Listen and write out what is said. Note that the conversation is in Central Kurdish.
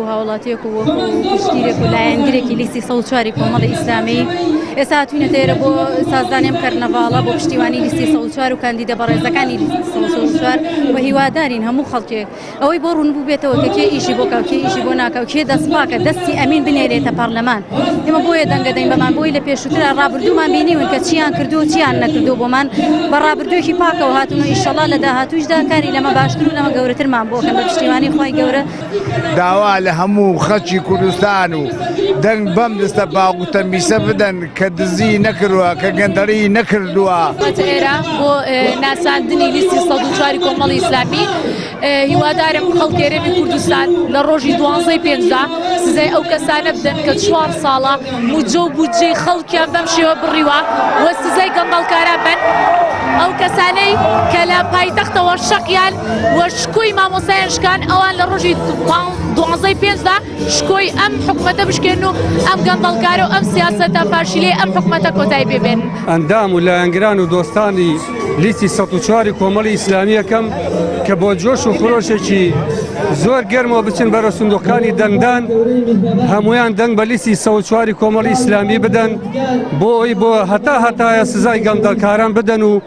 هاوڵاتیەک و پشتگیرێک و لایەنگرێکی لیستی 104 کۆمەڵی ئیسلامی ئێستا هاتوونەتە ئێرە بۆ سازدانیم کەرنەڤاڵە بۆ پشتیوانی لیستی 104 و کاندیدە بەڕێزەکانی لیستی 104 و هیوادارین هەموو خەڵکێک ئەوەی بۆ ڕوون بوو بێتەوە کە کێ ئیشی بۆ کاو کێ ئیشی بۆ ناکاو کێ دەستپاکە دەستی ئەمین بنێرێتە پەرلەمان ئێمە بۆیە دەنگە دەین بەمان بۆی لە پێشووترا ڕابردوومان بینیون کە چیان کردو و چیان نەکردو بۆمان بە ڕابردوویەکی پاکەوە هاتون و ئیشەڵا لە داهاتووشدا کاری لەمە باشتر و لەمە گەورەترمان بۆ کەم بە پشتیوانی خۆی گەورە داوا لە هەموو خەڵکی کوردستان و دەنگ بەم دەستە باوق و تەنبیسە بدەن کە دزی نەکردووە کە گەندەری نەکردووە ئێرە بۆ ناساندنی لیستی 104 کۆمەڵی ئیسلامی هیوادارم خەڵکی هەرێمی کوردستان لە ڕۆژی 12 پێنجدا سزای ئەو کەسانە بدەن کە 4 ساڵە موجە و بودجەی خەڵکیان بەم شێوە بڕیوە و سزای گەندەڵکاران بن ئەو کەسانەی کە لە پایتەختەوە شەقیان و شکۆی مامۆستایان شکان ئەوان لە ڕۆژی 12 پێنجدا شکۆی ئەم حکومەتە بشکێن و ئەم گەندەڵکارە و ئەم سیاسەتە پاشیلێ ئەم حکومەتە کۆتایی پێبێن. ئەندام و لایەنگران و دۆستانی لیستی 104 کۆمەڵی ئیسلامی یەکەم کە بۆ جۆش و خۆشێکی زۆر گەرمەوە بچن بەرە سندوقەکانی دەنگدان هەمویان دەنگ بە لیستی 104 کۆمەڵی ئیسلامی بدەن بۆ هەتایە سزای گەندەڵکاران بدەن و